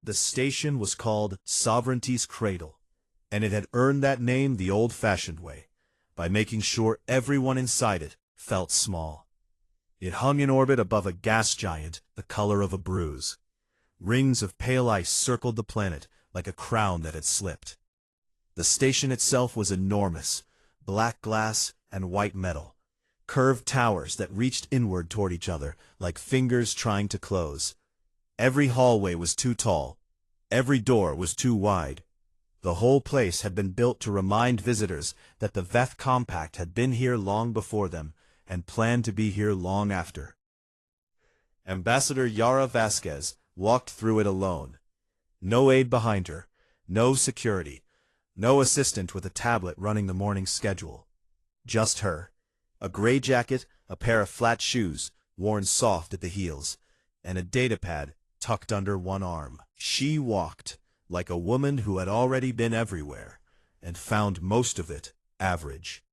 The station was called Sovereignty's Cradle, and it had earned that name the old-fashioned way, by making sure everyone inside it felt small. It hung in orbit above a gas giant the color of a bruise. Rings of pale ice circled the planet like a crown that had slipped. The station itself was enormous, black glass and white metal, curved towers that reached inward toward each other like fingers trying to close. Every hallway was too tall. Every door was too wide. The whole place had been built to remind visitors that the Veth Compact had been here long before them and planned to be here long after. Ambassador Yara Vasquez walked through it alone. No aide behind her, no security, no assistant with a tablet running the morning schedule. Just her, a gray jacket, a pair of flat shoes worn soft at the heels, and a datapad tucked under one arm. She walked like a woman who had already been everywhere and found most of it average.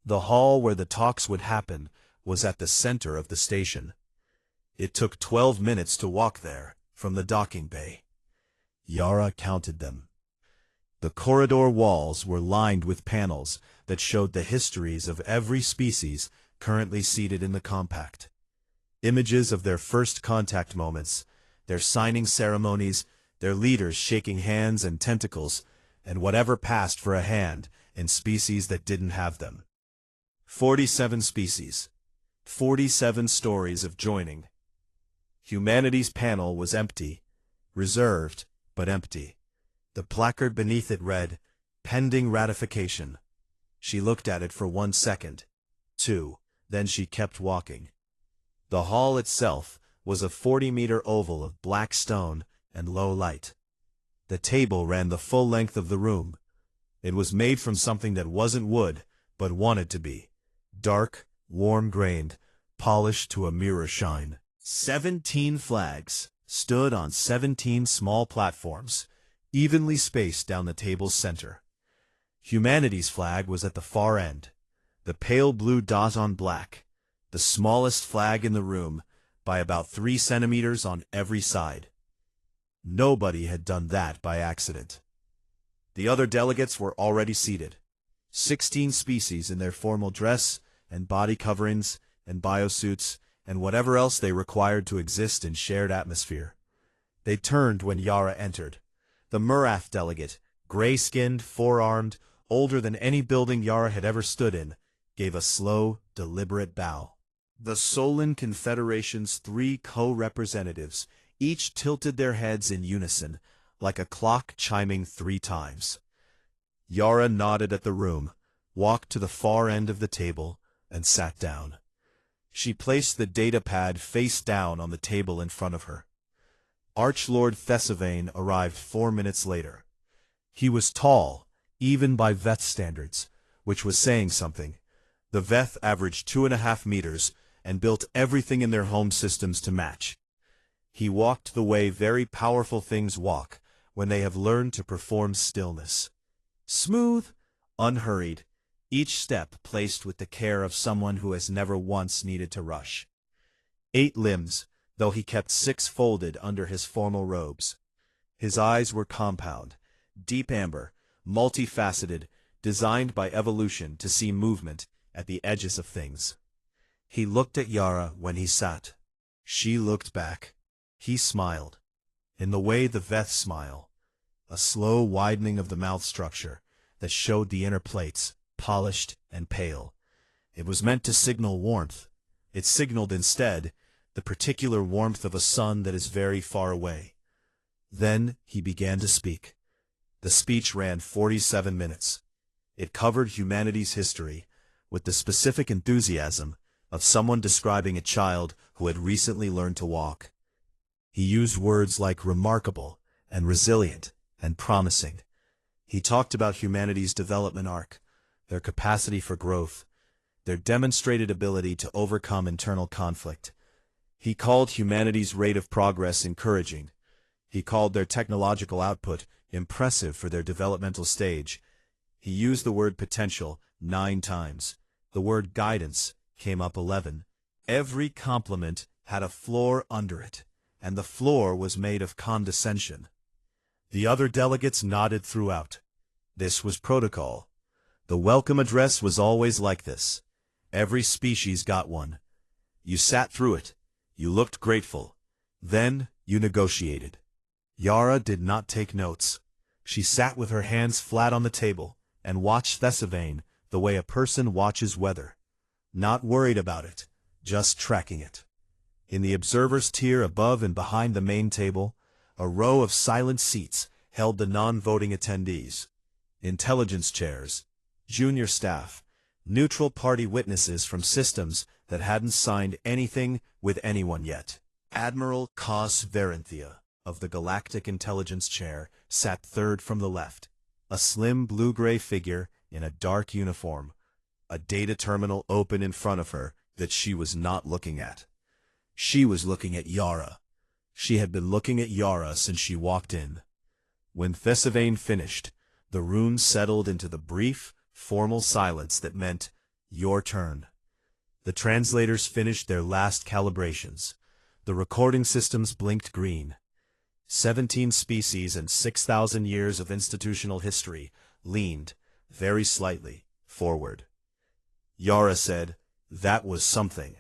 The hall where the talks would happen was at the center of the station. It took 12 minutes to walk there from the docking bay. Yara counted them. The corridor walls were lined with panels that showed the histories of every species currently seated in the compact. Images of their first contact moments, their signing ceremonies, their leaders shaking hands and tentacles, and whatever passed for a hand in species that didn't have them. 47 species. 47 stories of joining. Humanity's panel was empty, reserved, but empty. The placard beneath it read, "Pending ratification." She looked at it for 1 second, 2, then she kept walking. The hall itself was a 40-meter oval of black stone and low light. The table ran the full length of the room. It was made from something that wasn't wood, but wanted to be. Dark, warm-grained, polished to a mirror shine. 17 flags stood on 17 small platforms, evenly spaced down the table's center. Humanity's flag was at the far end, the pale blue dot on black, the smallest flag in the room, by about 3 centimeters on every side. Nobody had done that by accident. The other delegates were already seated. 16 species in their formal dress and body coverings and biosuits and whatever else they required to exist in shared atmosphere. They turned when Yara entered. The Murath delegate, gray-skinned, four-armed, older than any building Yara had ever stood in, gave a slow, deliberate bow. The Solon Confederation's 3 co-representatives each tilted their heads in unison, like a clock chiming 3 times. Yara nodded at the room, walked to the far end of the table, and sat down. She placed the datapad face down on the table in front of her. Archlord Thesivane arrived 4 minutes later. He was tall, even by Veth standards, which was saying something. The Veth averaged 2.5 meters and built everything in their home systems to match. He walked the way very powerful things walk when they have learned to perform stillness. Smooth, unhurried, each step placed with the care of someone who has never once needed to rush. 8 limbs, though he kept 6 folded under his formal robes. His eyes were compound, deep amber, multifaceted, designed by evolution to see movement at the edges of things. He looked at Yara when he sat. She looked back. He smiled, in the way the Veth smile, a slow widening of the mouth structure that showed the inner plates, polished and pale. It was meant to signal warmth. It signaled instead the particular warmth of a sun that is very far away. Then he began to speak. The speech ran 47 minutes. It covered humanity's history with the specific enthusiasm of someone describing a child who had recently learned to walk. He used words like remarkable and resilient and promising. He talked about humanity's development arc, their capacity for growth, their demonstrated ability to overcome internal conflict. He called humanity's rate of progress encouraging. He called their technological output impressive for their developmental stage. He used the word potential 9 times. The word guidance came up 11. Every compliment had a floor under it, and the floor was made of condescension. The other delegates nodded throughout. This was protocol. The welcome address was always like this. Every species got one. You sat through it. You looked grateful. Then, you negotiated. Yara did not take notes. She sat with her hands flat on the table and watched Thesivane the way a person watches weather. Not worried about it, just tracking it. In the observers' tier above and behind the main table, a row of silent seats held the non-voting attendees. Intelligence chairs, junior staff, neutral party witnesses from systems that hadn't signed anything with anyone yet. Admiral Cos Varenthia of the Galactic Intelligence Chair sat third from the left, a slim blue-gray figure in a dark uniform, a data terminal open in front of her that she was not looking at. She was looking at Yara. She had been looking at Yara since she walked in. When Thesivane finished, the room settled into the brief, formal silence that meant, your turn. The translators finished their last calibrations. The recording systems blinked green. 17 species and 6,000 years of institutional history leaned, very slightly, forward. Yara said, that was something.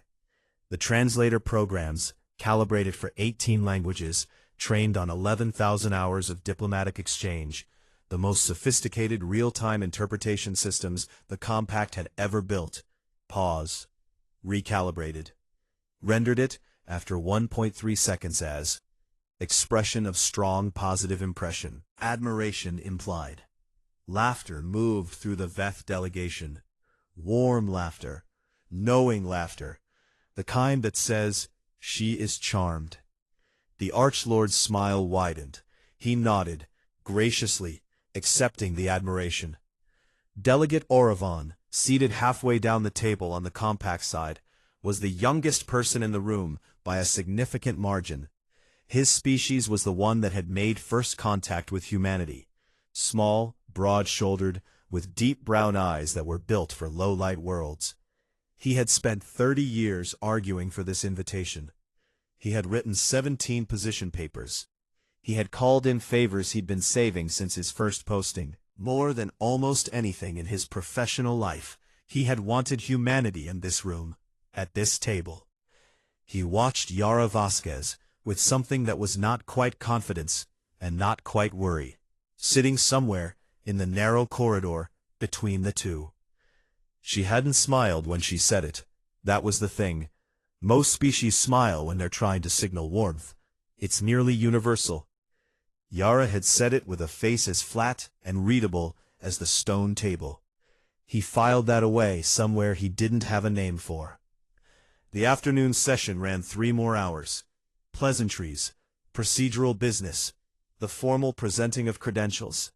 The translator programs, calibrated for 18 languages, trained on 11,000 hours of diplomatic exchange, the most sophisticated real-time interpretation systems the Compact had ever built. Pause. Recalibrated. Rendered it, after 1.3 seconds as expression of strong positive impression. Admiration implied. Laughter moved through the Veth delegation. Warm laughter. Knowing laughter. The kind that says, she is charmed. The Archlord's smile widened. He nodded, graciously, accepting the admiration. Delegate Oravon, seated halfway down the table on the Compact side, was the youngest person in the room by a significant margin. His species was the one that had made first contact with humanity. Small, broad-shouldered, with deep brown eyes that were built for low-light worlds. He had spent 30 years arguing for this invitation. He had written 17 position papers. He had called in favors he'd been saving since his first posting. More than almost anything in his professional life, he had wanted humanity in this room, at this table. He watched Yara Vasquez with something that was not quite confidence and not quite worry, sitting somewhere in the narrow corridor between the two. She hadn't smiled when she said it. That was the thing. Most species smile when they're trying to signal warmth. It's nearly universal. Yara had said it with a face as flat and readable as the stone table. He filed that away somewhere he didn't have a name for. The afternoon session ran 3 more hours. Pleasantries, procedural business, the formal presenting of credentials.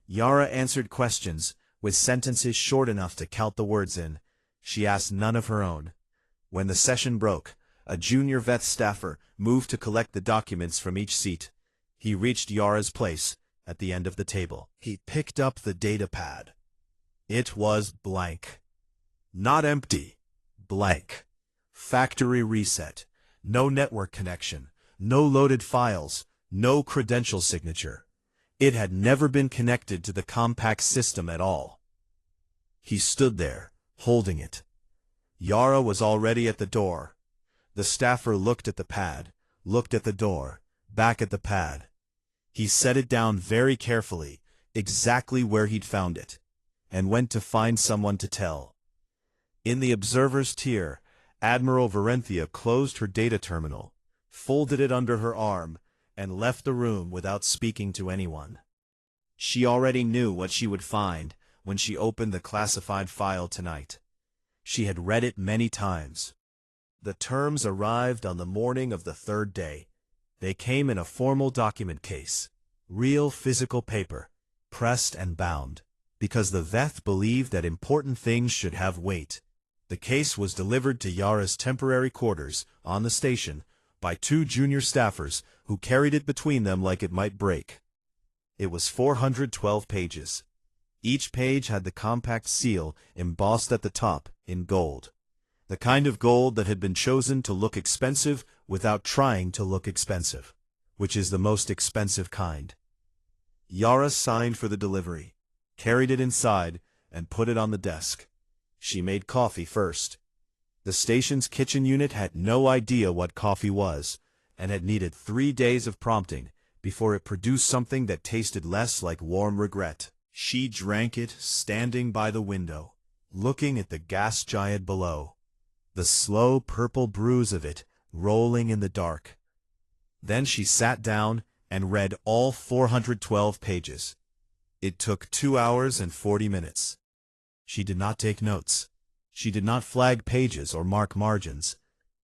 Yara answered questions, with sentences short enough to count the words in. She asked none of her own. When the session broke, a junior Veth staffer moved to collect the documents from each seat. He reached Yara's place, at the end of the table. He picked up the data pad. It was blank. Not empty. Blank. Factory reset. No network connection. No loaded files. No credential signature. It had never been connected to the Compact system at all. He stood there, holding it. Yara was already at the door. The staffer looked at the pad, looked at the door, back at the pad. He set it down very carefully, exactly where he'd found it, and went to find someone to tell. In the observer's tier, Admiral Varenthia closed her data terminal, folded it under her arm, and left the room without speaking to anyone. She already knew what she would find when she opened the classified file tonight. She had read it many times. The terms arrived on the morning of the 3rd day. They came in a formal document case, real physical paper, pressed and bound, because the Veth believed that important things should have weight. The case was delivered to Yara's temporary quarters on the station by 2 junior staffers who carried it between them like it might break. It was 412 pages. Each page had the Compact seal embossed at the top in gold. The kind of gold that had been chosen to look expensive without trying to look expensive, which is the most expensive kind. Yara signed for the delivery, carried it inside, and put it on the desk. She made coffee first. The station's kitchen unit had no idea what coffee was, and had needed 3 days of prompting before it produced something that tasted less like warm regret. She drank it standing by the window, looking at the gas giant below, the slow purple bruise of it rolling in the dark. Then she sat down and read all 412 pages. It took 2 hours and 40 minutes. She did not take notes. She did not flag pages or mark margins.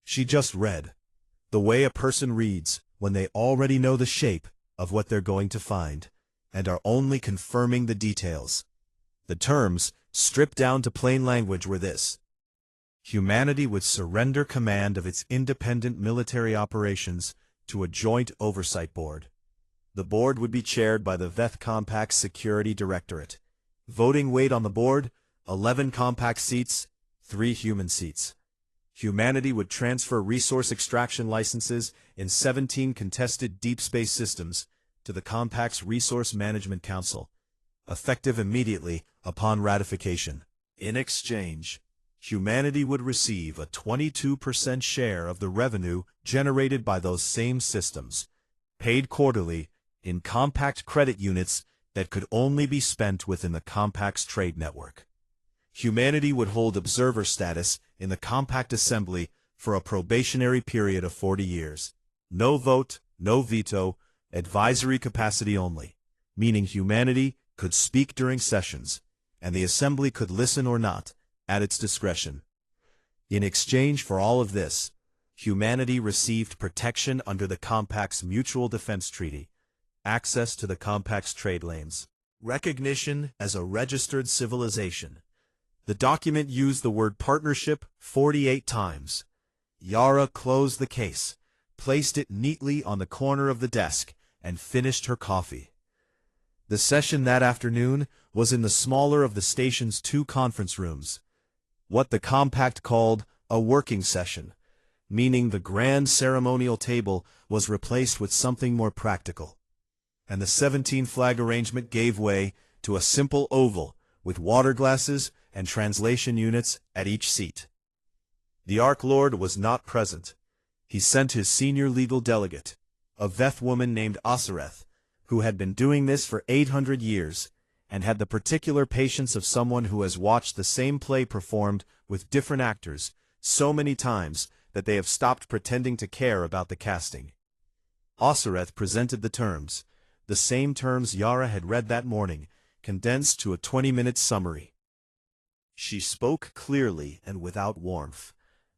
She just read, the way a person reads when they already know the shape of what they're going to find, and are only confirming the details. The terms, stripped down to plain language, were this: humanity would surrender command of its independent military operations to a joint oversight board. The board would be chaired by the Veth Compact Security Directorate. Voting weight on the board, 11 compact seats, 3 human seats. Humanity would transfer resource extraction licenses in 17 contested deep space systems to the Compact's Resource Management Council, effective immediately upon ratification. In exchange, humanity would receive a 22% share of the revenue generated by those same systems, paid quarterly in compact credit units that could only be spent within the Compact's trade network. Humanity would hold observer status in the Compact Assembly for a probationary period of 40 years. No vote, no veto, advisory capacity only, meaning humanity could speak during sessions, and the Assembly could listen or not, at its discretion. In exchange for all of this, humanity received protection under the Compact's Mutual Defense Treaty, access to the Compact's trade lanes, recognition as a registered civilization. The document used the word partnership 48 times. Yara closed the case, placed it neatly on the corner of the desk, and finished her coffee. The session that afternoon was in the smaller of the station's 2 conference rooms, what the Compact called a working session, meaning the grand ceremonial table was replaced with something more practical, and the 17-flag arrangement gave way to a simple oval with water glasses and translation units at each seat. The Ark Lord was not present. He sent his senior legal delegate, a Veth woman named Osireth, who had been doing this for 800 years, and had the particular patience of someone who has watched the same play performed with different actors so many times that they have stopped pretending to care about the casting. Osireth presented the terms, the same terms Yara had read that morning, condensed to a 20-minute summary. She spoke clearly and without warmth,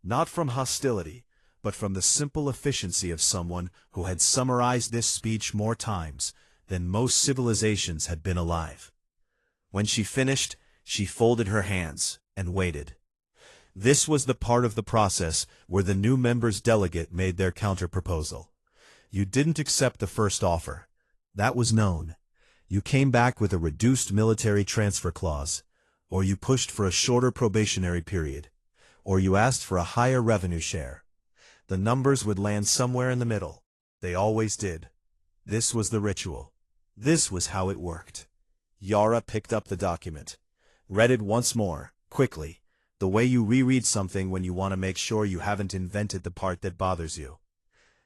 not from hostility, but from the simple efficiency of someone who had summarized this speech more times than most civilizations had been alive. When she finished, she folded her hands and waited. This was the part of the process where the new member's delegate made their counterproposal. You didn't accept the first offer. That was known. You came back with a reduced military transfer clause, or you pushed for a shorter probationary period, or you asked for a higher revenue share. The numbers would land somewhere in the middle. They always did. This was the ritual. This was how it worked. Yara picked up the document, read it once more, quickly, the way you reread something when you want to make sure you haven't invented the part that bothers you.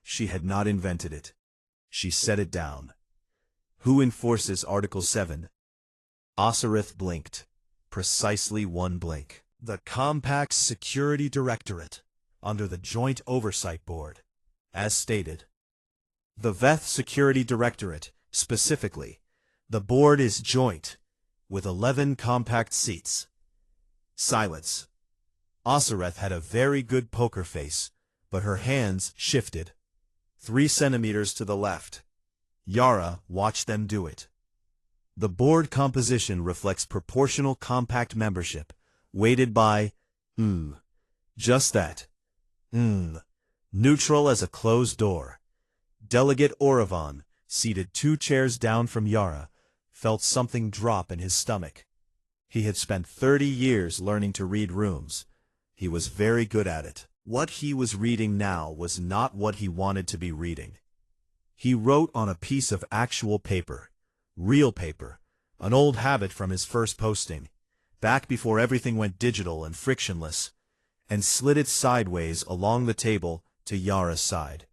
She had not invented it. She set it down. Who enforces Article 7? Osireth blinked. Precisely one blink. The Compact's Security Directorate, under the Joint Oversight Board, as stated. The Veth Security Directorate, specifically. The board is joint, with 11 compact seats. Silence. Osireth had a very good poker face, but her hands shifted. 3 centimeters to the left. Yara watched them do it. The board composition reflects proportional compact membership, weighted by, just that. Neutral as a closed door. Delegate Oravan, seated 2 chairs down from Yara, felt something drop in his stomach. He had spent 30 years learning to read rooms. He was very good at it. What he was reading now was not what he wanted to be reading. He wrote on a piece of actual paper, Real paper, an old habit from his first posting, back before everything went digital and frictionless, and slid it sideways along the table to Yara's side.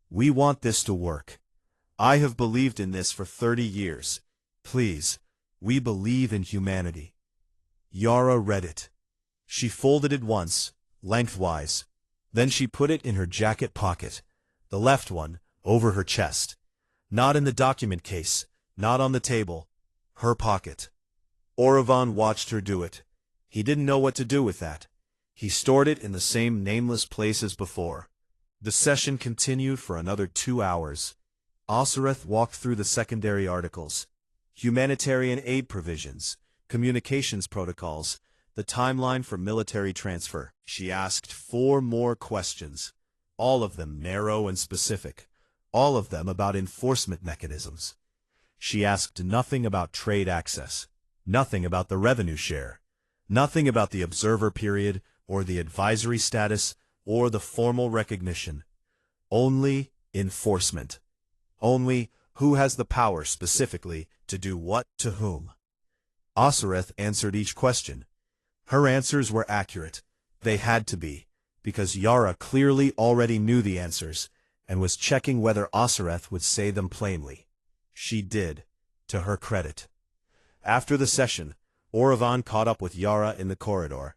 "We want this to work. I have believed in this for 30 years. Please, we believe in humanity." Yara read it. She folded it once, lengthwise. Then she put it in her jacket pocket, the left one, over her chest. Not in the document case, not on the table. Her pocket. Oravan watched her do it. He didn't know what to do with that. He stored it in the same nameless place as before. The session continued for another 2 hours. Osireth walked through the secondary articles, humanitarian aid provisions, communications protocols, the timeline for military transfer. She asked 4 more questions, all of them narrow and specific, all of them about enforcement mechanisms. She asked nothing about trade access, nothing about the revenue share, nothing about the observer period or the advisory status or the formal recognition. Only enforcement. Only who has the power specifically to do what to whom. Osireth answered each question. Her answers were accurate. They had to be, because Yara clearly already knew the answers and was checking whether Osireth would say them plainly. She did, to her credit. After the session, Oravan caught up with Yara in the corridor.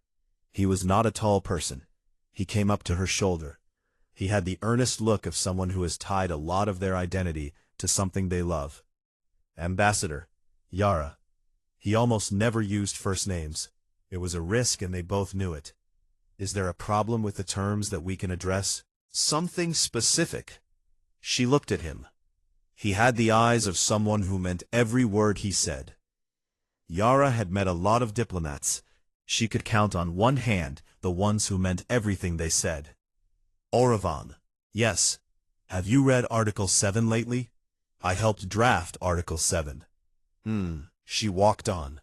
He was not a tall person. He came up to her shoulder. He had the earnest look of someone who has tied a lot of their identity to something they love. "Ambassador, Yara." He almost never used first names. It was a risk and they both knew it. "Is there a problem with the terms that we can address?" "Something specific." She looked at him. He had the eyes of someone who meant every word he said. Yara had met a lot of diplomats. She could count on one hand the ones who meant everything they said. "Oravan." "Yes. Have you read Article 7 lately?" "I helped draft Article 7. She walked on.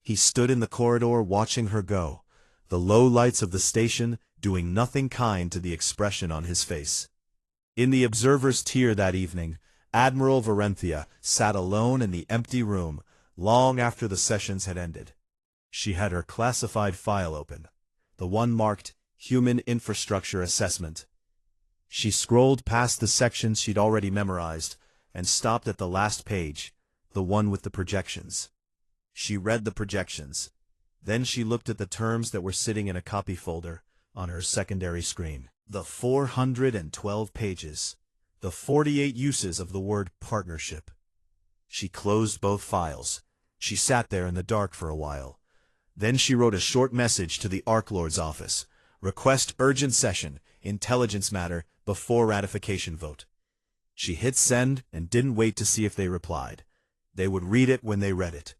He stood in the corridor watching her go, the low lights of the station doing nothing kind to the expression on his face. In the observer's tier that evening, Admiral Varenthia sat alone in the empty room long after the sessions had ended. She had her classified file open, the one marked Human Infrastructure Assessment. She scrolled past the sections she'd already memorized and stopped at the last page, the one with the projections. She read the projections. Then she looked at the terms that were sitting in a copy folder on her secondary screen. The 412 pages. The 48 uses of the word partnership. She closed both files. She sat there in the dark for a while. Then she wrote a short message to the Arc Lord's office. "Request urgent session, intelligence matter, before ratification vote." She hit send and didn't wait to see if they replied. They would read it when they read it.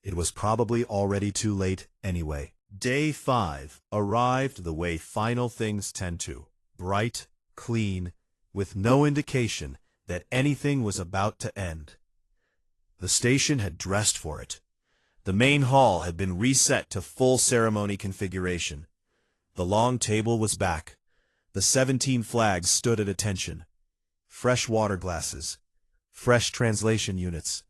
It was probably already too late anyway. Day 5 arrived the way final things tend to. Bright, clean, with no indication that anything was about to end. The station had dressed for it. The main hall had been reset to full ceremony configuration. The long table was back. The 17 flags stood at attention. Fresh water glasses. Fresh translation units.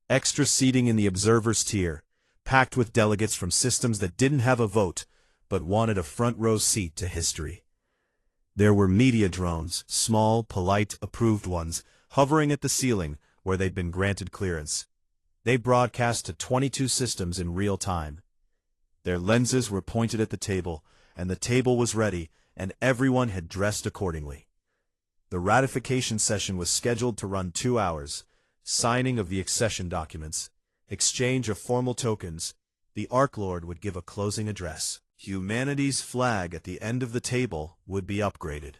Extra seating in the observer's tier, packed with delegates from systems that didn't have a vote, but wanted a front-row seat to history. There were media drones, small, polite, approved ones, hovering at the ceiling where they'd been granted clearance. They broadcast to 22 systems in real time. Their lenses were pointed at the table, and the table was ready, and everyone had dressed accordingly. The ratification session was scheduled to run 2 hours. Signing of the accession documents, exchange of formal tokens, the Arc Lord would give a closing address. Humanity's flag at the end of the table would be upgraded.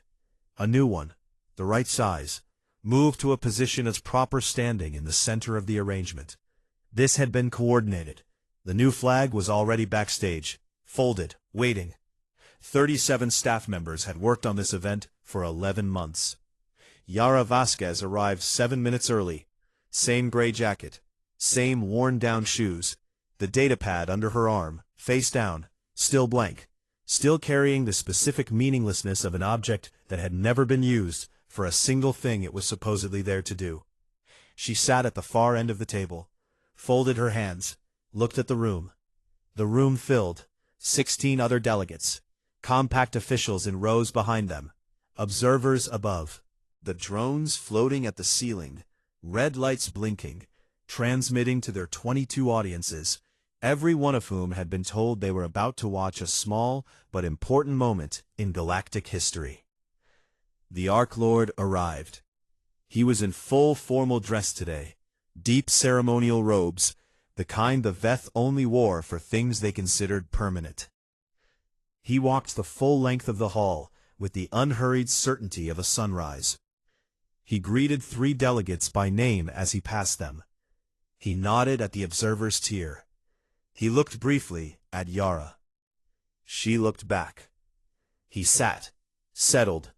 A new one, the right size, moved to a position as proper standing in the center of the arrangement. This had been coordinated. The new flag was already backstage, folded, waiting. 37 staff members had worked on this event for 11 months. Yara Vasquez arrived 7 minutes early. Same gray jacket, same worn-down shoes, the datapad under her arm, face down, still blank, still carrying the specific meaninglessness of an object that had never been used for a single thing it was supposedly there to do. She sat at the far end of the table, folded her hands, looked at the room. The room filled, 16 other delegates, compact officials in rows behind them, observers above, the drones floating at the ceiling, red lights blinking, transmitting to their 22 audiences, every one of whom had been told they were about to watch a small but important moment in galactic history. The Ark Lord arrived. He was in full formal dress today, deep ceremonial robes, the kind the Veth only wore for things they considered permanent. He walked the full length of the hall with the unhurried certainty of a sunrise. He greeted 3 delegates by name as he passed them. He nodded at the observer's tier. He looked briefly at Yara. She looked back. He sat, settled,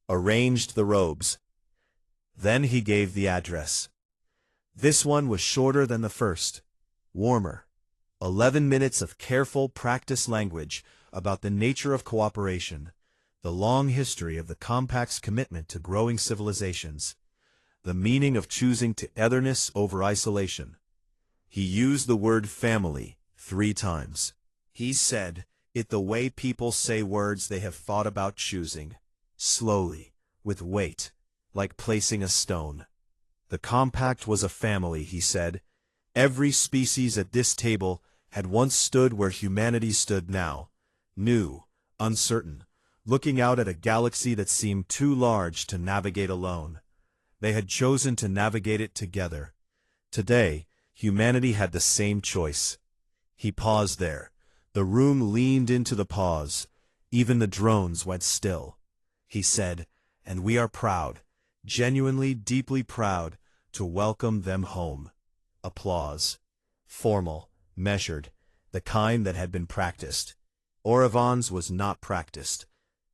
arranged the robes. Then he gave the address. This one was shorter than the first, warmer. 11 minutes of careful practice language about the nature of cooperation, the long history of the Compact's commitment to growing civilizations, the meaning of choosing togetherness over isolation. He used the word family 3 times. He said it the way people say words they have thought about choosing, slowly, with weight, like placing a stone. The Compact was a family, he said. Every species at this table had once stood where humanity stood now, new, uncertain, looking out at a galaxy that seemed too large to navigate alone. They had chosen to navigate it together. Today, humanity had the same choice. He paused there. The room leaned into the pause. Even the drones went still. He said, "And we are proud, genuinely, deeply proud, to welcome them home." Applause. Formal, measured, the kind that had been practiced. Oravon's was not practiced.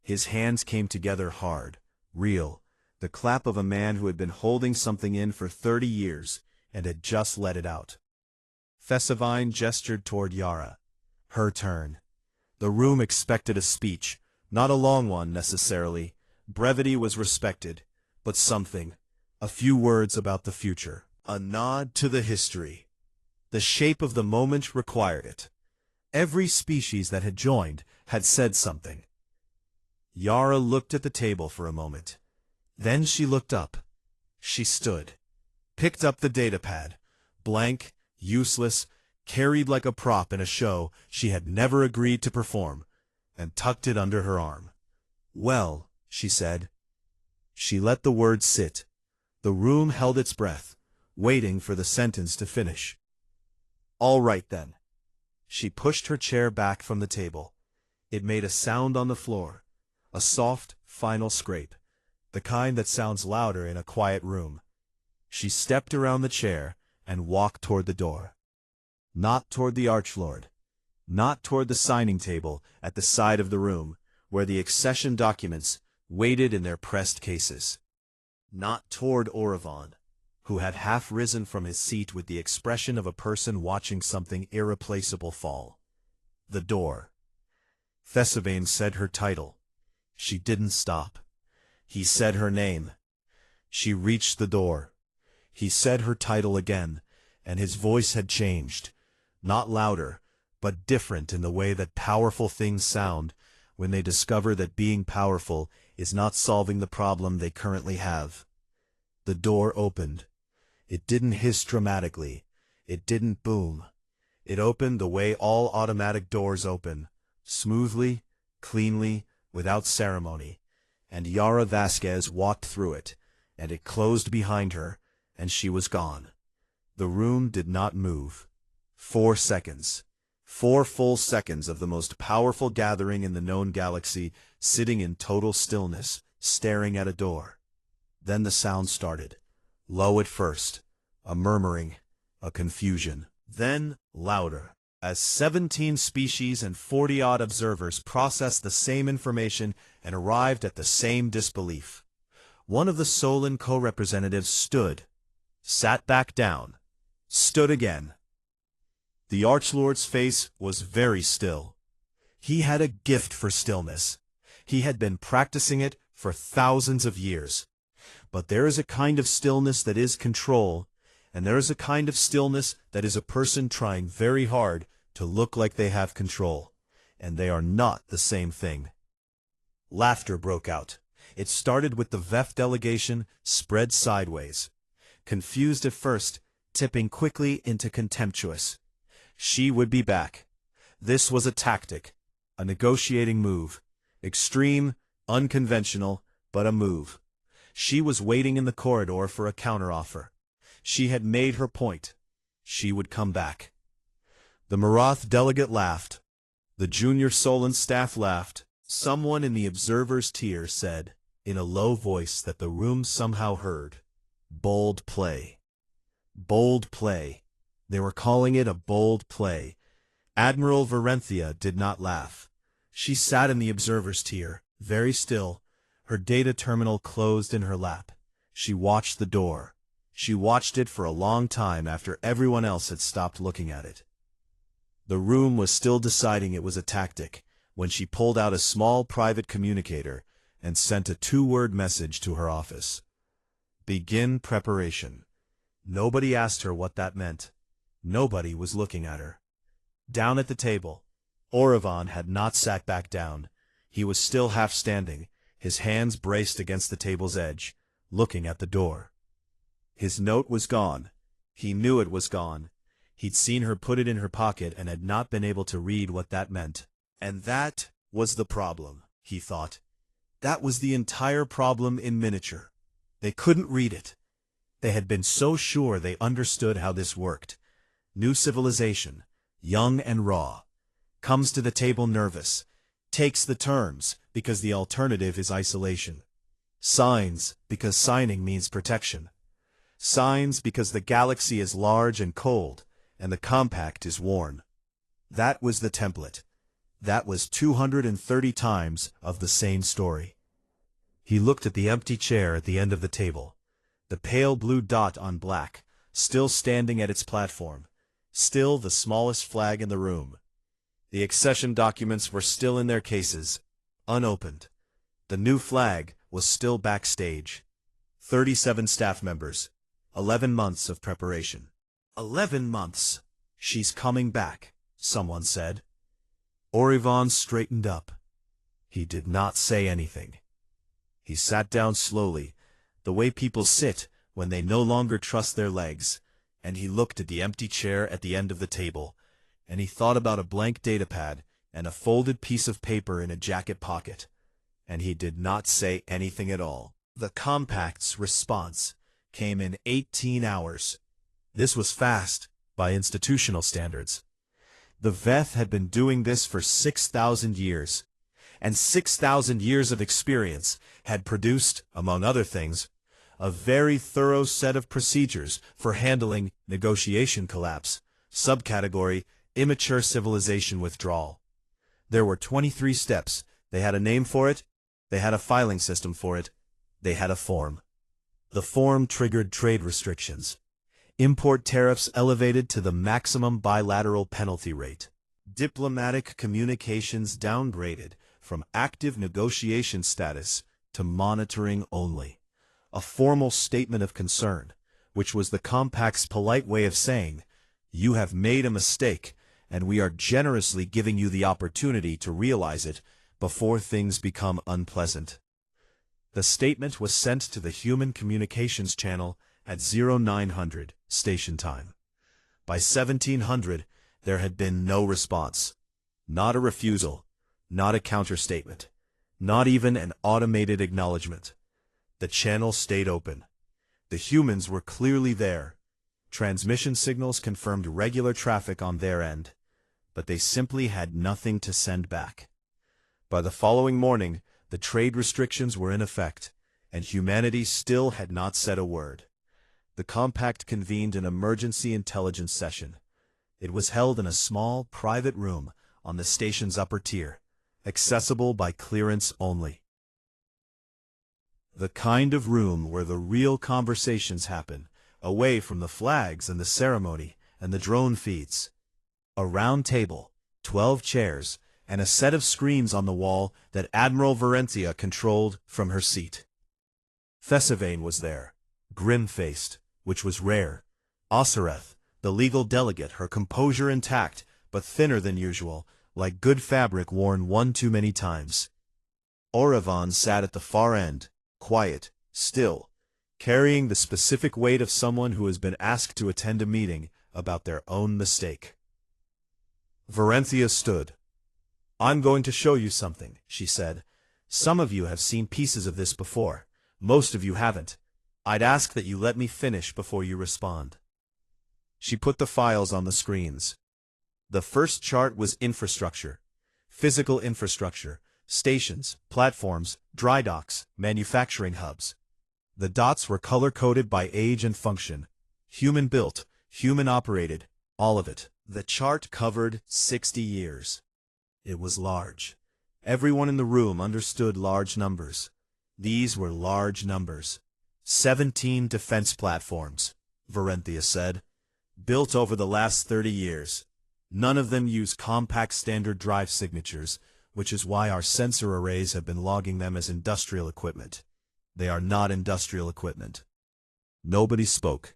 His hands came together hard, real, the clap of a man who had been holding something in for 30 years and had just let it out. Thessavine gestured toward Yara. Her turn. The room expected a speech, not a long one necessarily. Brevity was respected, but something, a few words about the future, a nod to the history. The shape of the moment required it. Every species that had joined had said something. Yara looked at the table for a moment. Then she looked up. She stood, picked up the datapad, blank, useless, carried like a prop in a show she had never agreed to perform, and tucked it under her arm. "Well," she said. She let the words sit. The room held its breath, waiting for the sentence to finish. "All right, then." She pushed her chair back from the table. It made a sound on the floor, a soft, final scrape, the kind that sounds louder in a quiet room. She stepped around the chair and walked toward the door. Not toward the Archlord, not toward the signing table at the side of the room, where the accession documents waited in their pressed cases. Not toward Oravon, who had half risen from his seat with the expression of a person watching something irreplaceable fall. The door. Thessavine said her title. She didn't stop. He said her name. She reached the door. He said her title again, and his voice had changed. Not louder, but different in the way that powerful things sound when they discover that being powerful is not solving the problem they currently have. The door opened. It didn't hiss dramatically. It didn't boom. It opened the way all automatic doors open, smoothly, cleanly, without ceremony, and Yara Vasquez walked through it, and it closed behind her, and she was gone. The room did not move. 4 seconds. 4 full seconds of the most powerful gathering in the known galaxy, sitting in total stillness, staring at a door. Then the sound started. Low at first, a murmuring, a confusion. Then louder, as 17 species and 40-odd observers processed the same information and arrived at the same disbelief. One of the Solon co-representatives stood, sat back down, stood again. The Archlord's face was very still. He had a gift for stillness. He had been practicing it for thousands of years. But there is a kind of stillness that is control, and there is a kind of stillness that is a person trying very hard to look like they have control, and they are not the same thing. Laughter broke out. It started with the VEF delegation spread sideways. Confused at first, tipping quickly into contemptuous. She would be back. This was a tactic, a negotiating move. Extreme, unconventional, but a move. She was waiting in the corridor for a counteroffer. She had made her point. She would come back. The Marath delegate laughed. The junior Solon staff laughed. Someone in the observer's tier said, in a low voice that the room somehow heard, "Bold play." Bold play. They were calling it a bold play. Admiral Varenthia did not laugh. She sat in the observer's tier, very still, her data terminal closed in her lap. She watched the door. She watched it for a long time after everyone else had stopped looking at it. The room was still deciding it was a tactic when she pulled out a small private communicator and sent a 2-word message to her office. Begin preparation. Nobody asked her what that meant. Nobody was looking at her. Down at the table, Orivan had not sat back down. He was still half standing, his hands braced against the table's edge, looking at the door. His note was gone. He knew it was gone. He'd seen her put it in her pocket and had not been able to read what that meant. And that was the problem, he thought. That was the entire problem in miniature. They couldn't read it. They had been so sure they understood how this worked. New civilization, young and raw, comes to the table nervous, takes the terms because the alternative is isolation. Signs because signing means protection. Signs because the galaxy is large and cold, and the compact is worn. That was the template. That was 230 times of the same story. He looked at the empty chair at the end of the table. The pale blue dot on black, still standing at its platform. Still the smallest flag in the room. The accession documents were still in their cases, unopened. The new flag was still backstage. 37 staff members. 11 months of preparation. 11 months. She's coming back, someone said. Orivan straightened up. He did not say anything. He sat down slowly, the way people sit when they no longer trust their legs, and he looked at the empty chair at the end of the table, and he thought about a blank datapad and a folded piece of paper in a jacket pocket, and he did not say anything at all. The compact's response came in 18 hours. This was fast, by institutional standards. The Veth had been doing this for 6,000 years, and 6,000 years of experience had produced, among other things, a very thorough set of procedures for handling negotiation collapse, subcategory immature civilization withdrawal. There were 23 steps. They had a name for it. They had a filing system for it. They had a form. The form triggered trade restrictions. Import tariffs elevated to the maximum bilateral penalty rate. Diplomatic communications downgraded from active negotiation status to monitoring only. A formal statement of concern, which was the compact's polite way of saying, "You have made a mistake, and we are generously giving you the opportunity to realize it before things become unpleasant." The statement was sent to the Human Communications Channel at 0900 station time. By 1700, there had been no response. Not a refusal, not a counterstatement, not even an automated acknowledgement. The channel stayed open. The humans were clearly there. Transmission signals confirmed regular traffic on their end, but they simply had nothing to send back. By the following morning, the trade restrictions were in effect, and humanity still had not said a word. The compact convened an emergency intelligence session. It was held in a small, private room on the station's upper tier, accessible by clearance only. The kind of room where the real conversations happen, away from the flags and the ceremony and the drone feeds. A round table, 12 chairs, and a set of screens on the wall that Admiral Varentia controlled from her seat. Thesivane was there, grim-faced, which was rare. Osireth, the legal delegate, her composure intact, but thinner than usual, like good fabric worn one too many times. Orevan sat at the far end, quiet, still, carrying the specific weight of someone who has been asked to attend a meeting about their own mistake. Varenthia stood. "I'm going to show you something," she said. "Some of you have seen pieces of this before. Most of you haven't. I'd ask that you let me finish before you respond." She put the files on the screens. The first chart was infrastructure. Physical infrastructure. Stations, platforms, dry docks, manufacturing hubs. The dots were color-coded by age and function. Human-built, human-operated, all of it. The chart covered 60 years. It was large. Everyone in the room understood large numbers. These were large numbers. 17 defense platforms, Varenthia said, built over the last 30 years. None of them use compact standard drive signatures, which is why our sensor arrays have been logging them as industrial equipment. They are not industrial equipment. Nobody spoke.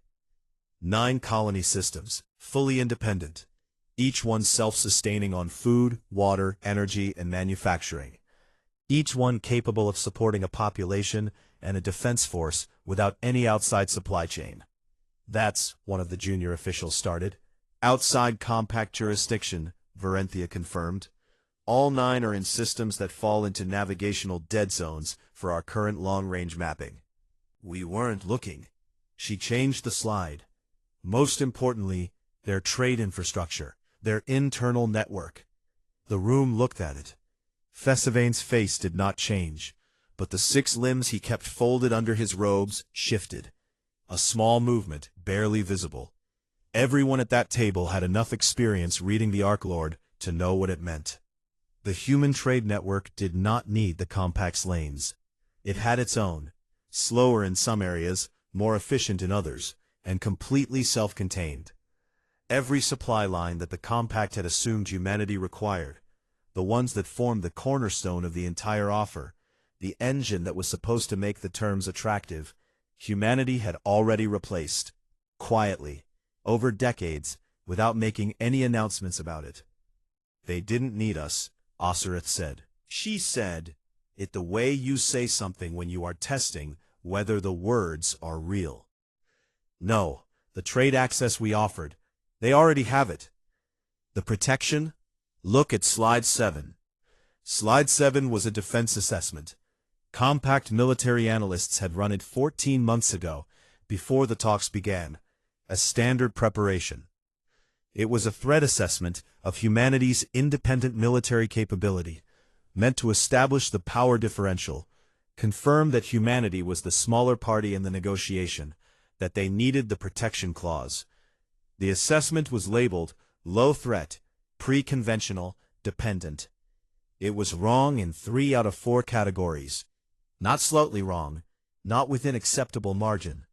9 colony systems, fully independent, each one self-sustaining on food, water, energy, and manufacturing. Each one capable of supporting a population and a defense force without any outside supply chain. "That's," one of the junior officials started. "Outside compact jurisdiction," Varenthia confirmed. "All 9 are in systems that fall into navigational dead zones for our current long-range mapping." "We weren't looking." She changed the slide. "Most importantly, their trade infrastructure, their internal network." The room looked at it. Fesavane's face did not change, but the 6 limbs he kept folded under his robes shifted. A small movement, barely visible. Everyone at that table had enough experience reading the Ark Lord to know what it meant. The human trade network did not need the compact's lanes. It had its own, slower in some areas, more efficient in others, and completely self-contained. Every supply line that the compact had assumed humanity required, the ones that formed the cornerstone of the entire offer, the engine that was supposed to make the terms attractive, humanity had already replaced, quietly, over decades, without making any announcements about it. "They didn't need us," Osireth said. She said it the way you say something when you are testing whether the words are real. "No, the trade access we offered, they already have it. The protection? Look at Slide 7. Slide 7 was a defense assessment. Compact military analysts had run it 14 months ago, before the talks began, as standard preparation. It was a threat assessment of humanity's independent military capability, meant to establish the power differential, confirm that humanity was the smaller party in the negotiation, that they needed the protection clause. The assessment was labeled low threat, pre-conventional, dependent. It was wrong in 3 out of 4 categories. Not slightly wrong, not within acceptable margin.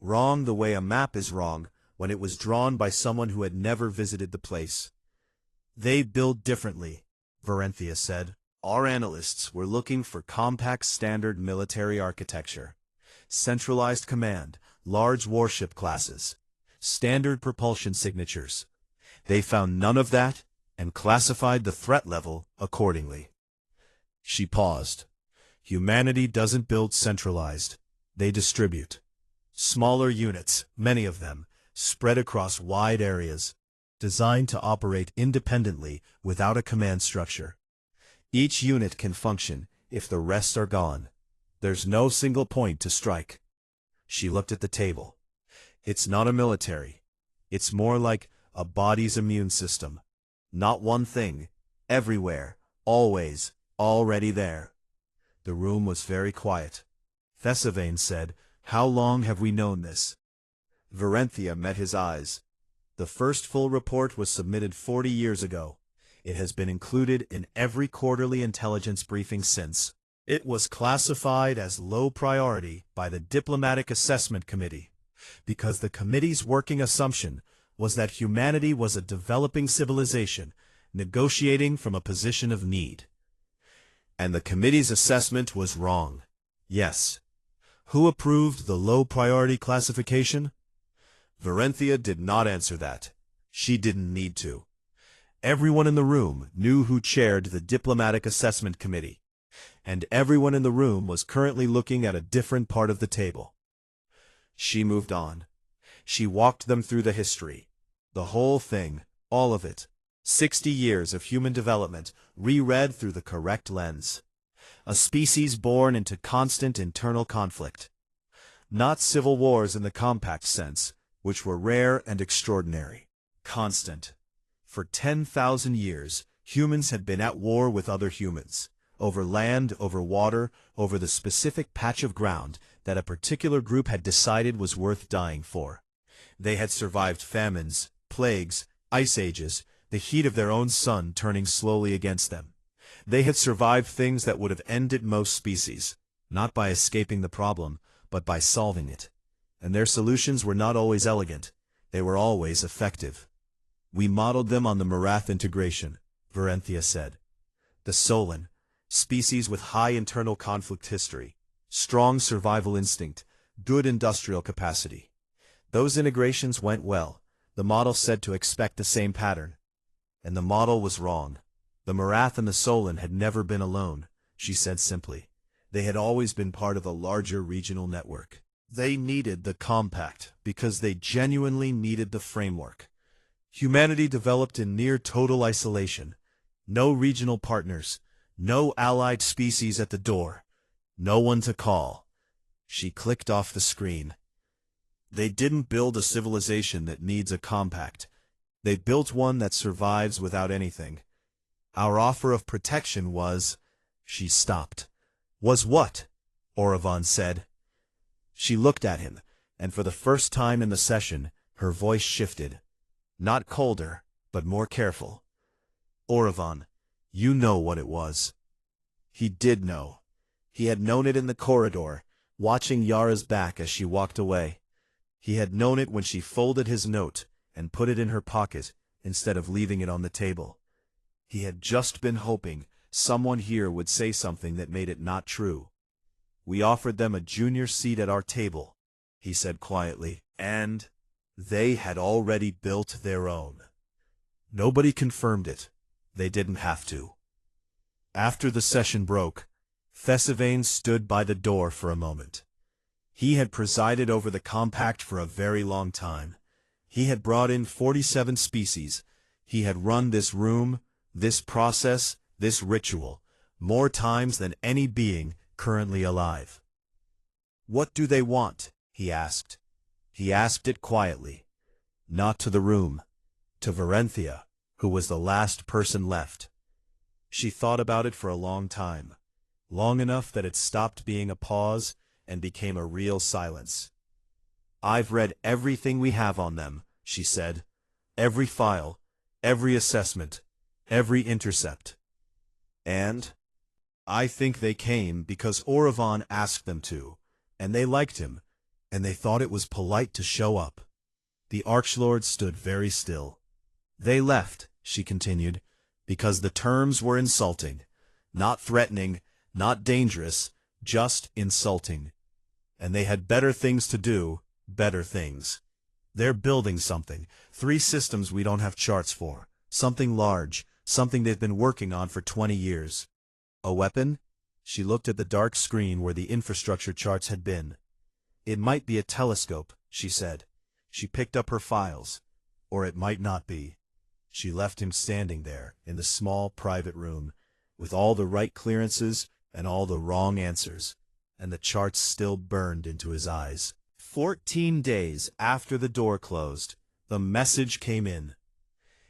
Wrong the way a map is wrong when it was drawn by someone who had never visited the place. "They build differently," Varenthia said. "Our analysts were looking for compact standard military architecture. Centralized command, large warship classes, standard propulsion signatures. They found none of that and classified the threat level accordingly." She paused. "Humanity doesn't build centralized. They distribute. Smaller units, many of them, spread across wide areas, designed to operate independently without a command structure. Each unit can function if the rest are gone. There's no single point to strike." She looked at the table. "It's not a military. It's more like a body's immune system. Not one thing, everywhere, always, already there." The room was very quiet. Fesavane said, "How long have we known this?" Varenthia met his eyes. "The first full report was submitted 40 years ago. It has been included in every quarterly intelligence briefing since. It was classified as low priority by the Diplomatic Assessment Committee, because the committee's working assumption was that humanity was a developing civilization negotiating from a position of need. And the committee's assessment was wrong. Yes. Who approved the low priority classification? Varenthia did not answer that. She didn't need to. Everyone in the room knew who chaired the Diplomatic Assessment Committee, and everyone in the room was currently looking at a different part of the table. She moved on. She walked them through the history. The whole thing, all of it. 60 years of human development, reread through the correct lens. A species born into constant internal conflict. Not civil wars in the compact sense, which were rare and extraordinary. Constant. For 10,000 years, humans had been at war with other humans. Over land, over water, over the specific patch of ground that a particular group had decided was worth dying for. They had survived famines, plagues, ice ages, the heat of their own sun turning slowly against them. They had survived things that would have ended most species, not by escaping the problem, but by solving it. And their solutions were not always elegant. They were always effective. We modeled them on the Marath integration, Varenthia said. The Solon, species with high internal conflict history, strong survival instinct, good industrial capacity. Those integrations went well. The model said to expect the same pattern. And the model was wrong. The Marath and the Solon had never been alone, she said simply. They had always been part of a larger regional network. They needed the compact because they genuinely needed the framework. Humanity developed in near total isolation. No regional partners, no allied species at the door, no one to call. She clicked off the screen. They didn't build a civilization that needs a compact. They built one that survives without anything. Our offer of protection was... She stopped. Was what? Oravan said. She looked at him, and for the first time in the session, her voice shifted. Not colder, but more careful. Oravan, you know what it was. He did know. He had known it in the corridor, watching Yara's back as she walked away. He had known it when she folded his note and put it in her pocket instead of leaving it on the table. He had just been hoping someone here would say something that made it not true. We offered them a junior seat at our table, he said quietly, and they had already built their own. Nobody confirmed it. They didn't have to. After the session broke, Thesivane stood by the door for a moment. He had presided over the compact for a very long time. He had brought in 47 species. He had run this room, this process, this ritual, more times than any being currently alive. What do they want? He asked. He asked it quietly. Not to the room. To Varenthia, who was the last person left. She thought about it for a long time. Long enough that it stopped being a pause and became a real silence. I've read everything we have on them, she said. Every file, every assessment, every intercept. And I think they came because Oravan asked them to, and they liked him, and they thought it was polite to show up. The Archlord stood very still. They left, she continued, because the terms were insulting, not threatening, not dangerous, just insulting. And they had better things to do, better things. They're building something, 3 systems we don't have charts for, something large, something they've been working on for 20 years. A weapon? She looked at the dark screen where the infrastructure charts had been. It might be a telescope, she said. She picked up her files. Or it might not be. She left him standing there in the small private room, with all the right clearances and all the wrong answers, and the charts still burned into his eyes. 14 days after the door closed, the message came in.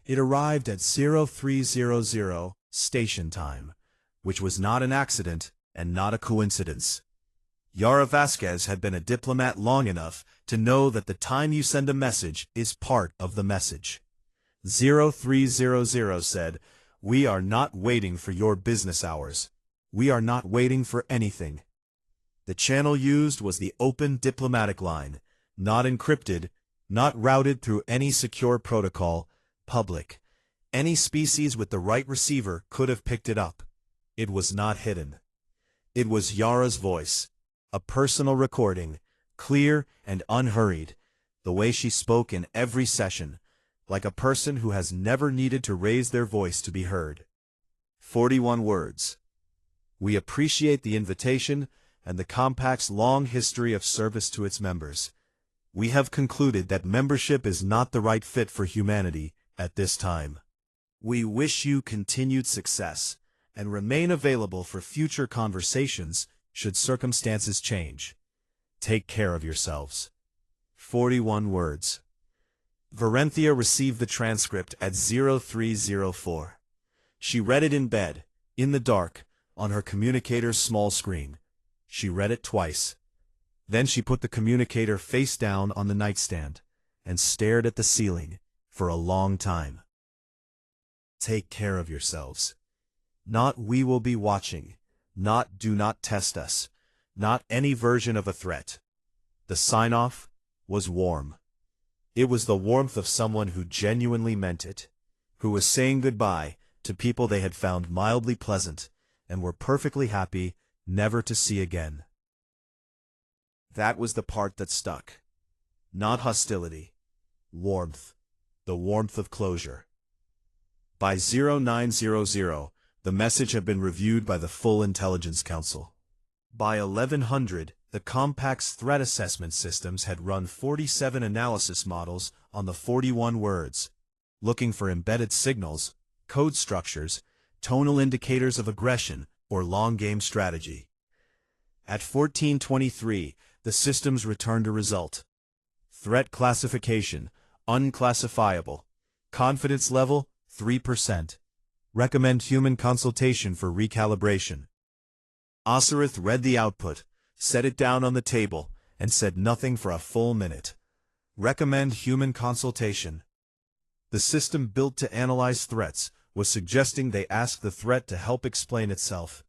It arrived at 0300 station time, which was not an accident and not a coincidence. Yara Vasquez had been a diplomat long enough to know that the time you send a message is part of the message. 0300 said, "We are not waiting for your business hours. We are not waiting for anything." The channel used was the open diplomatic line, not encrypted, not routed through any secure protocol, public. Any species with the right receiver could have picked it up. It was not hidden. It was Yara's voice, a personal recording, clear and unhurried, the way she spoke in every session, like a person who has never needed to raise their voice to be heard. 41 words. We appreciate the invitation and the Compact's long history of service to its members. We have concluded that membership is not the right fit for humanity at this time. We wish you continued success and remain available for future conversations should circumstances change. Take care of yourselves. 41 words. Varenthia received the transcript at 0304. She read it in bed, in the dark, on her communicator's small screen. She read it twice. Then she put the communicator face down on the nightstand and stared at the ceiling for a long time. Take care of yourselves. Not we will be watching, not do not test us, not any version of a threat. The sign-off was warm. It was the warmth of someone who genuinely meant it, who was saying goodbye to people they had found mildly pleasant and were perfectly happy never to see again. That was the part that stuck. Not hostility. Warmth. The warmth of closure. By 0900, the message had been reviewed by the full Intelligence Council. By 1100, the Compact's threat assessment systems had run 47 analysis models on the 41 words, looking for embedded signals, code structures, tonal indicators of aggression, or long-game strategy. At 1423, the systems returned a result. Threat classification, unclassifiable. Confidence level, 3%. Recommend human consultation for recalibration. Osirith read the output, set it down on the table, and said nothing for a full minute. Recommend human consultation. The system built to analyze threats was suggesting they ask the threat to help explain itself.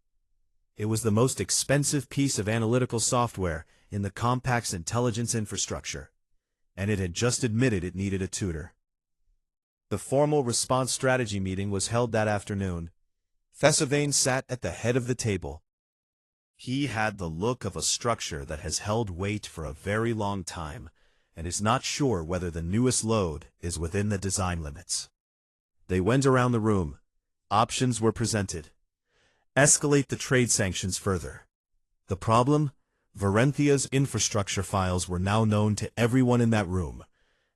It was the most expensive piece of analytical software in the Compact's intelligence infrastructure, and it had just admitted it needed a tutor. The formal response strategy meeting was held that afternoon. Thesivane sat at the head of the table. He had the look of a structure that has held weight for a very long time and is not sure whether the newest load is within the design limits. They went around the room. Options were presented. Escalate the trade sanctions further. The problem? Varenthia's infrastructure files were now known to everyone in that room,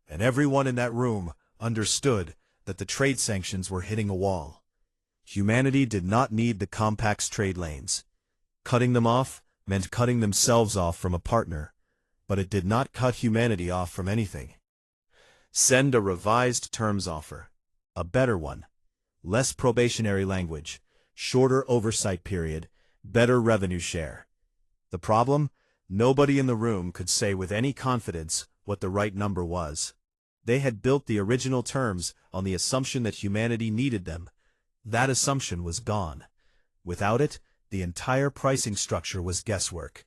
and everyone in that room understood that the trade sanctions were hitting a wall. Humanity did not need the Compact's trade lanes. Cutting them off meant cutting themselves off from a partner, but it did not cut humanity off from anything. Send a revised terms offer. A better one. Less probationary language, shorter oversight period, better revenue share. The problem? Nobody in the room could say with any confidence what the right number was. They had built the original terms on the assumption that humanity needed them. That assumption was gone. Without it, the entire pricing structure was guesswork.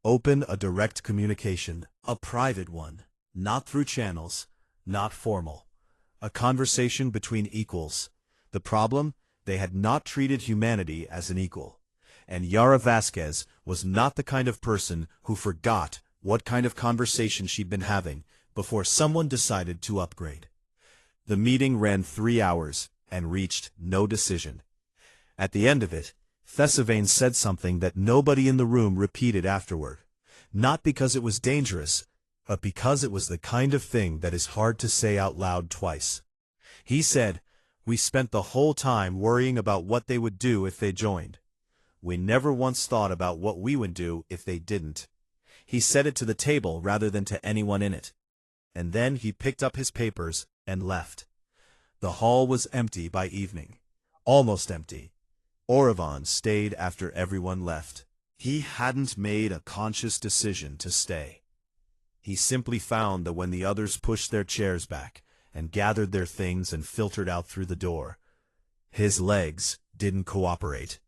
Open a direct communication, a private one, not through channels, not formal. A conversation between equals. The problem? They had not treated humanity as an equal. And Yara Vasquez was not the kind of person who forgot what kind of conversation she'd been having before someone decided to upgrade. The meeting ran 3 hours and reached no decision. At the end of it, Thesivane said something that nobody in the room repeated afterward. Not because it was dangerous, but because it was the kind of thing that is hard to say out loud twice. He said, "We spent the whole time worrying about what they would do if they joined. We never once thought about what we would do if they didn't." He said it to the table rather than to anyone in it. And then he picked up his papers and left. The hall was empty by evening. Almost empty. Orevan stayed after everyone left. He hadn't made a conscious decision to stay. He simply found that when the others pushed their chairs back and gathered their things and filtered out through the door, his legs didn't cooperate.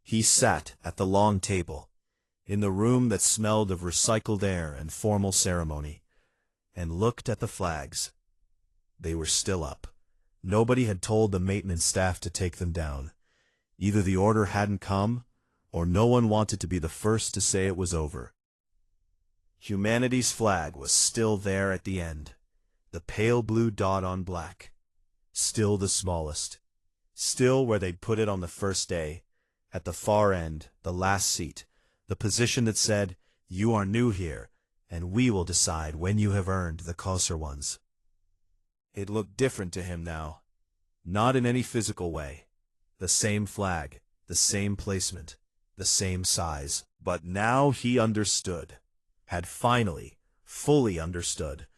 He sat at the long table, in the room that smelled of recycled air and formal ceremony, and looked at the flags. They were still up. Nobody had told the maintenance staff to take them down. Either the order hadn't come, or no one wanted to be the first to say it was over. Humanity's flag was still there at the end, the pale blue dot on black. Still the smallest. Still where they'd put it on the first day, at the far end, the last seat, the position that said, "You are new here, and we will decide when you have earned the closer ones." It looked different to him now, not in any physical way. The same flag, the same placement, the same size. But now he understood, had finally, fully understood,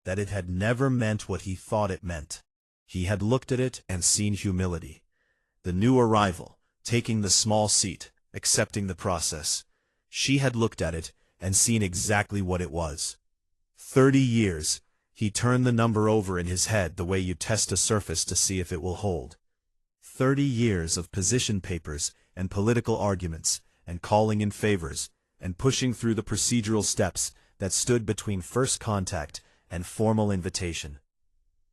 that it had never meant what he thought it meant. He had looked at it and seen humility. The new arrival, taking the small seat, accepting the process. She had looked at it and seen exactly what it was. 30 years, he turned the number over in his head the way you test a surface to see if it will hold. 30 years of position papers and political arguments, and calling in favors, and pushing through the procedural steps that stood between first contact and formal invitation.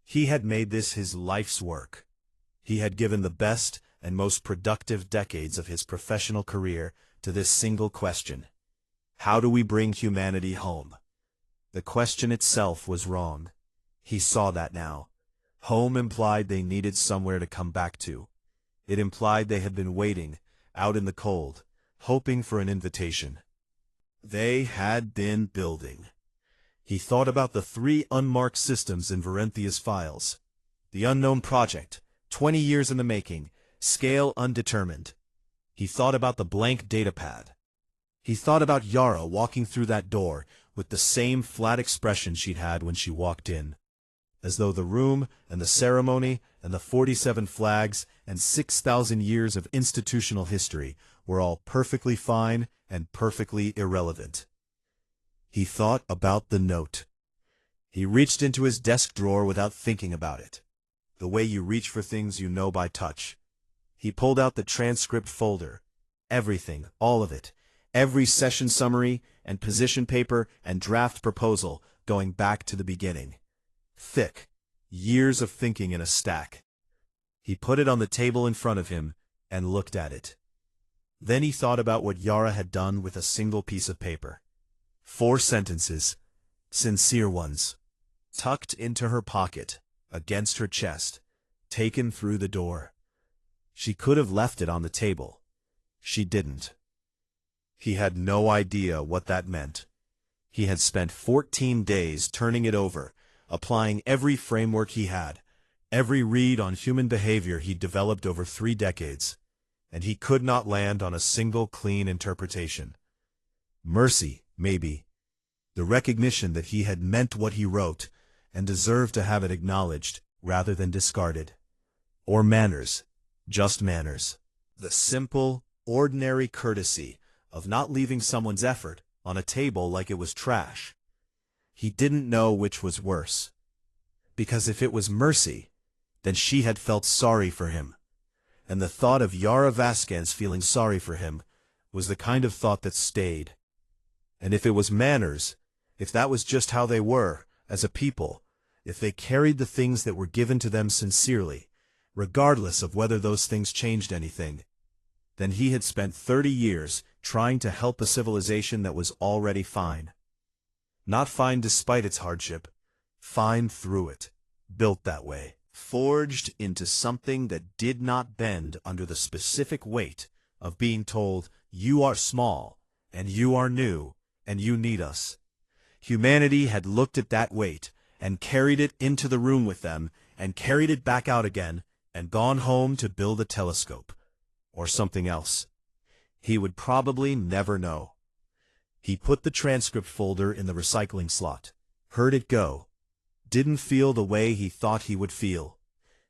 He had made this his life's work. He had given the best and most productive decades of his professional career to this single question. How do we bring humanity home? The question itself was wrong. He saw that now. Home implied they needed somewhere to come back to. It implied they had been waiting, out in the cold, hoping for an invitation. They had been building. He thought about the 3 unmarked systems in Varenthia's files. The unknown project, 20 years in the making, scale undetermined. He thought about the blank datapad. He thought about Yara walking through that door with the same flat expression she'd had when she walked in, as though the room and the ceremony and the 47 flags and 6,000 years of institutional history were all perfectly fine and perfectly irrelevant. He thought about the note. He reached into his desk drawer without thinking about it, the way you reach for things you know by touch. He pulled out the transcript folder. Everything, all of it, every session summary and position paper and draft proposal going back to the beginning. Thick, years of thinking in a stack. He put it on the table in front of him and looked at it. Then he thought about what Yara had done with a single piece of paper. 4 sentences, sincere ones, tucked into her pocket, against her chest, taken through the door. She could have left it on the table. She didn't. He had no idea what that meant. He had spent 14 days turning it over, applying every framework he had, every read on human behavior he'd developed over 3 decades, and he could not land on a single clean interpretation. Mercy, maybe. The recognition that he had meant what he wrote, and deserved to have it acknowledged rather than discarded. Or manners, just manners. The simple, ordinary courtesy of not leaving someone's effort on a table like it was trash. He didn't know which was worse. Because if it was mercy, then she had felt sorry for him. And the thought of Yara Vasquez feeling sorry for him was the kind of thought that stayed. And if it was manners, if that was just how they were, as a people, if they carried the things that were given to them sincerely, regardless of whether those things changed anything, then he had spent 30 years trying to help a civilization that was already fine. Not fine despite its hardship, fine through it, built that way, forged into something that did not bend under the specific weight of being told, "You are small, and you are new, and you need us." Humanity had looked at that weight, and carried it into the room with them, and carried it back out again, and gone home to build a telescope. Or something else. He would probably never know. He put the transcript folder in the recycling slot, heard it go, didn't feel the way he thought he would feel.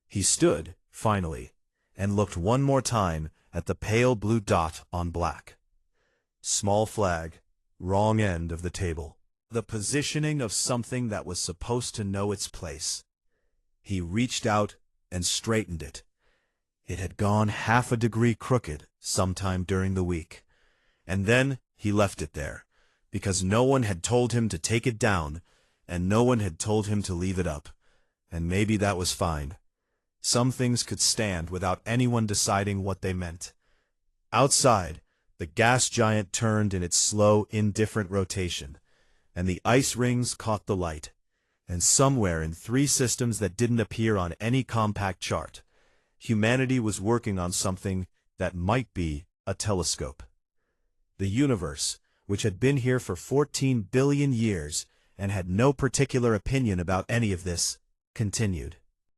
He stood, finally, and looked one more time at the pale blue dot on black. Small flag, wrong end of the table. The positioning of something that was supposed to know its place. He reached out and straightened it. It had gone half a degree crooked sometime during the week. And then he left it there, because no one had told him to take it down, and no one had told him to leave it up. And maybe that was fine. Some things could stand without anyone deciding what they meant. Outside, the gas giant turned in its slow, indifferent rotation, and the ice rings caught the light. And somewhere in 3 systems that didn't appear on any compact chart, humanity was working on something that might be a telescope. The universe, which had been here for 14 billion years and had no particular opinion about any of this, continued.